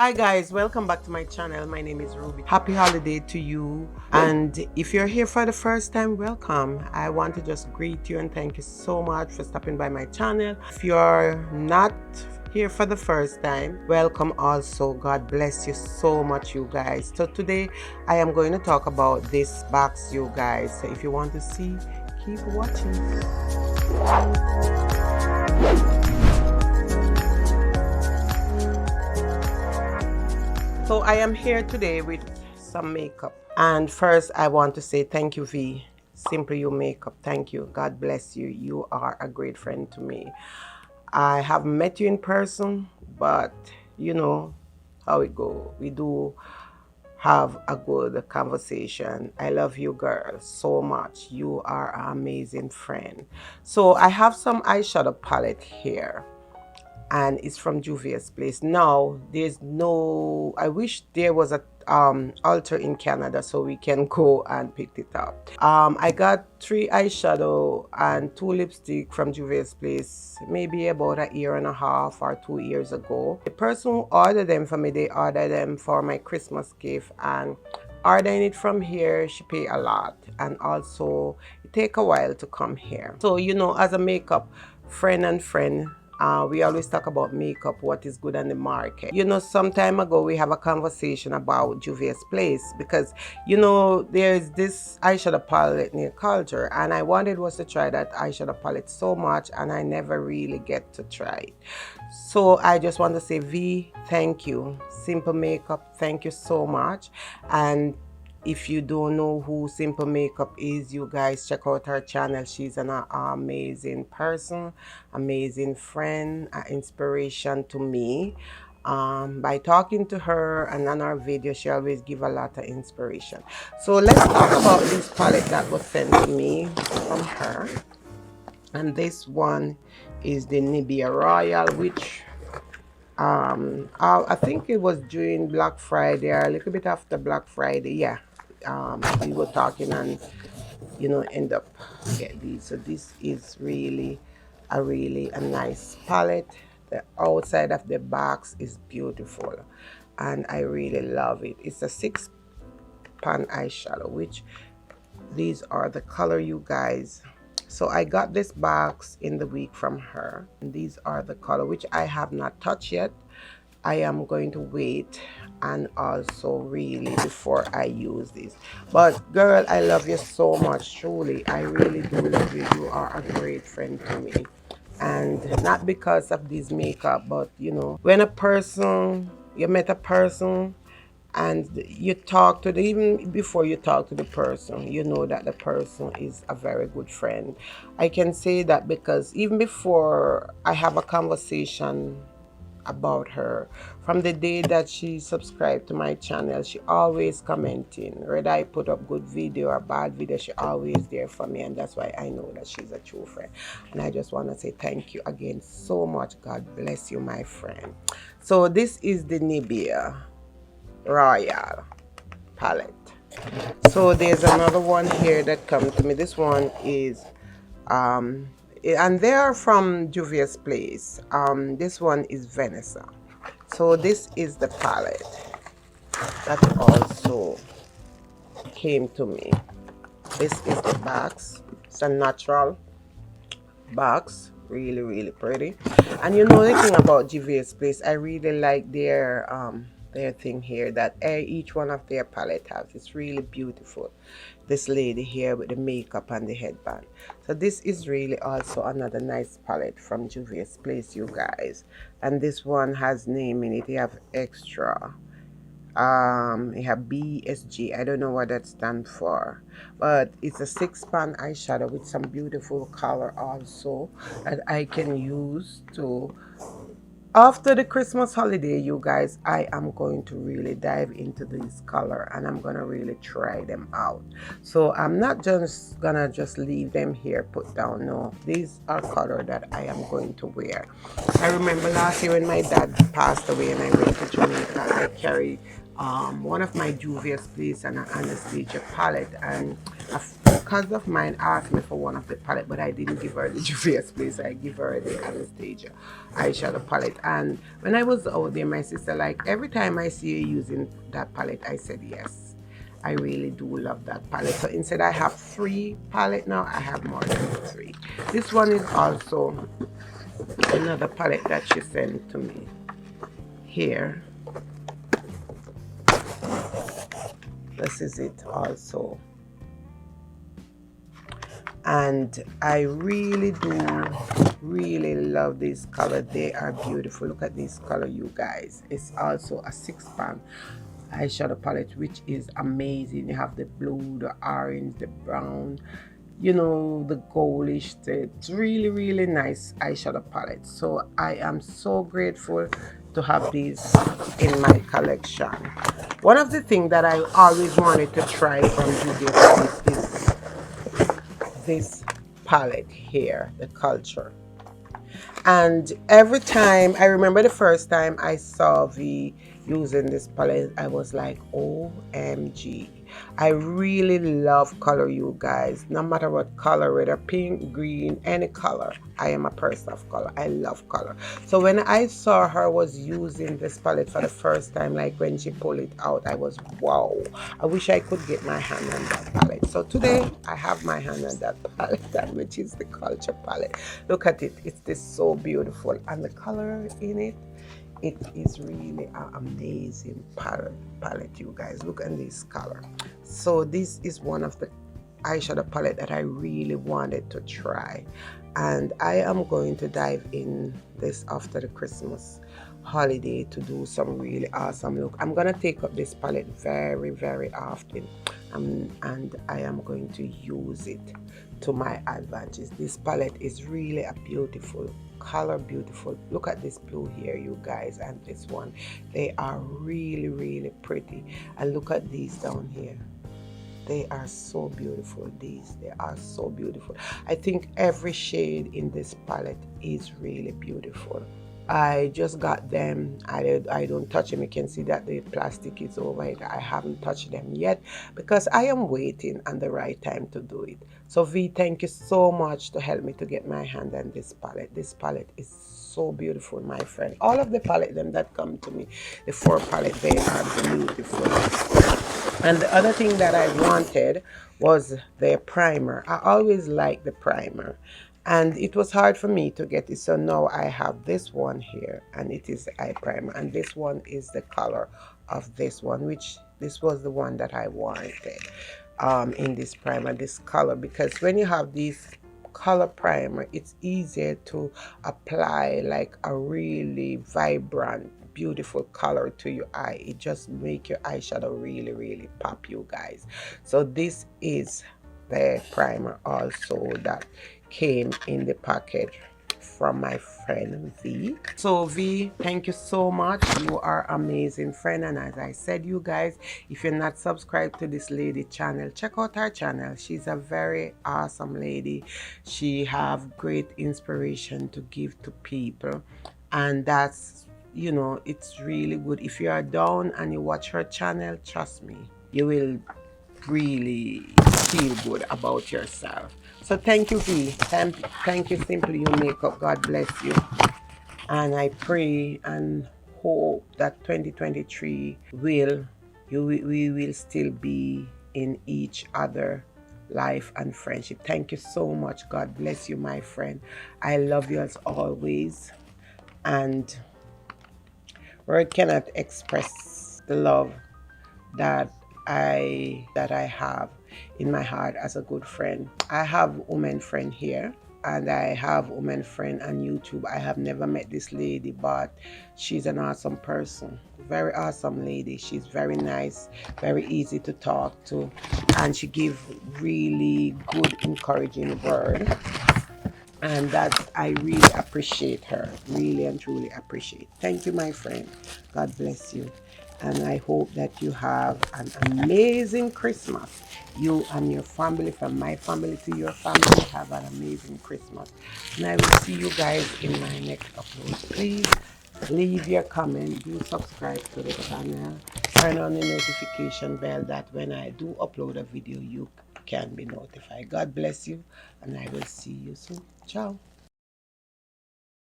Hi guys, welcome back to my channel. My name is Ruby. Happy holiday to you. And if you're here for the first time, welcome. I want to just greet you and thank you so much for stopping by my channel. If you're not here for the first time, welcome also. God bless you so much, you guys. So today I am going to talk about this box, you guys. So if you want to see, keep watching. So I am here today with some makeup. And first I want to say thank you, V. Simply You Makeup. Thank you. God bless you. You are a great friend to me. I have met you in person, but you know how it go. We do have a good conversation. I love you, girl, so much. You are an amazing friend. So I have some eyeshadow palette here, and it's from JUVIA'S place. Now there's no, I wish there was a altar in Canada so we can go and pick it up. I got 3 eyeshadow and 2 lipstick from JUVIA'S place maybe about a year and a half or 2 years ago. The person who ordered them for me, they ordered them for my Christmas gift, and ordering it from here, she pay a lot, and also it take a while to come here. So you know, as a makeup friend and friend, we always talk about makeup, what is good on the market. You know, some time ago we have a conversation about JUVIA'S place because, you know, there's this eyeshadow palette near Culture, and I wanted was to try that eyeshadow palette so much, and I never really get to try it. So I just want to say, V, thank you. Simple Makeup, thank you so much. And if you don't know who Simple Makeup is, you guys check out her channel. She's an amazing person, amazing friend, an inspiration to me. By talking to her and on our video, she always give a lot of inspiration. So let's talk about this palette that was sent to me from her. And this one is the Nibia Royal, which I think it was during Black Friday or a little bit after Black Friday. Yeah, we were talking and you know end up get these. So this is really a nice palette. The outside of the box is beautiful and I really love it. It's a 6-pan eyeshadow, which these are the color, you guys. So I got this box in the week from her, and these are the color, which I have not touched yet. I am going to wait and also really before I use this. But girl, I love you so much, truly. I really do love you. You are a great friend to me, and not because of this makeup, but you know, when you met a person and you talk to them, even before you talk to the person, you know that the person is a very good friend. I can say that because even before I have a conversation about her, from the day that she subscribed to my channel, she always commenting, whether I put up good video or bad video, she always there for me, and that's why I know that she's a true friend. And I just want to say thank you again so much. God bless you, my friend. So this is the Nibia Royal palette. So there's another one here that comes to me. This one is and they are from JUVIA'S place. This one is Vanessa. So this is the palette that also came to me. This is the box. It's a natural box, really pretty. And you know the thing about JUVIA'S place, I really like their thing here that each one of their palette has. It's really beautiful. This lady here with the makeup and the headband. So this is really also another nice palette from JUVIA'S place, you guys. And this one has name in it. You have extra. You have BSG. I don't know what that stands for, but it's a 6-pan eyeshadow with some beautiful color also that I can use to, after the Christmas holiday, you guys, I am going to really dive into this color and I'm gonna really try them out. So I'm not just gonna leave them here put down. No, these are color that I am going to wear. I remember last year when my dad passed away and I went to Jamaica, I carried one of my JUVIA'S place and an Anastasia palette, and a cousin of mine asked me for one of the palette, but I didn't give her the JUVIA'S place. I give her the Anastasia eyeshadow palette. And when I was out there, my sister, like, every time I see you using that palette, I said yes. I really do love that palette. So instead I have 3 palette now, I have more than 3. This one is also another palette that she sent to me here. This is it also, and I really do really love this color. They are beautiful. Look at this color, you guys. It's also a 6-pan eyeshadow palette, which is amazing. You have the blue, the orange, the brown, you know, the goldish. It's really really nice eyeshadow palette. So I am so grateful to have these in my collection. One of the things that I always wanted to try from JUVIA'S is this palette here, the Culture. And every time, I remember the first time I saw V using this palette, I was like, OMG. I really love color, you guys. No matter what color, whether pink, green, any color, I am a person of color. I love color. So when I saw her was using this palette for the first time, like when she pulled it out, I was, wow. I wish I could get my hand on that palette. So today I have my hand on that palette, which is the Culture palette. Look at it. It's this so beautiful, and the color in it, it is really an amazing palette, you guys. Look at this color. So this is one of the eyeshadow palette that I really wanted to try, and I am going to dive in this after the Christmas holiday to do some really awesome look. I'm gonna take up this palette very very often, and I am going to use it to my advantage. This palette is really a beautiful color, beautiful. Look at this blue here, you guys, and this one. They are really really pretty. And look at these down here. They are so beautiful. They are so beautiful. I think every shade in this palette is really beautiful. I just got them. I don't touch them. You can see that the plastic is over it. I haven't touched them yet because I am waiting on the right time to do it. So V, thank you so much to help me to get my hand on this palette. This palette is so beautiful, my friend. All of the palette them that come to me, the 4 palette, they are beautiful. And the other thing that I wanted was the primer. I always like the primer, and it was hard for me to get it. So now I have this one here, and it is the eye primer, and this one is the color of this one, which this was the one that I wanted in this primer, this color, because when you have these color primer, it's easier to apply like a really vibrant beautiful color to your eye. It just make your eyeshadow really really pop, you guys. So this is the primer also that came in the package from my friend V. So V, thank you so much. You are amazing friend, and as I said, you guys, if you're not subscribed to this lady channel, check out her channel. She's a very awesome lady. She have great inspiration to give to people, and that's, you know, it's really good. If you are down and you watch her channel, trust me, you will really feel good about yourself. So thank you V, thank you Simply You Makeup. God bless you, and I pray and hope that 2023 we will still be in each other life and friendship. Thank you so much. God bless you, my friend. I love you as always, and word cannot express the love that I have in my heart as a good friend. I have woman friend here, and I have woman friend on YouTube. I have never met this lady, but she's an awesome person, very awesome lady. She's very nice, very easy to talk to, and she give really good encouraging word, and that I really appreciate her, really and truly appreciate. Thank you, my friend. God bless you, and I hope that you have an amazing Christmas. You and your family, from my family to your family, have an amazing Christmas, and I will see you guys in my next upload. Please leave your comment, do subscribe to the channel, turn on the notification bell that when I do upload a video, you can be notified. God bless you, and I will see you soon. Ciao.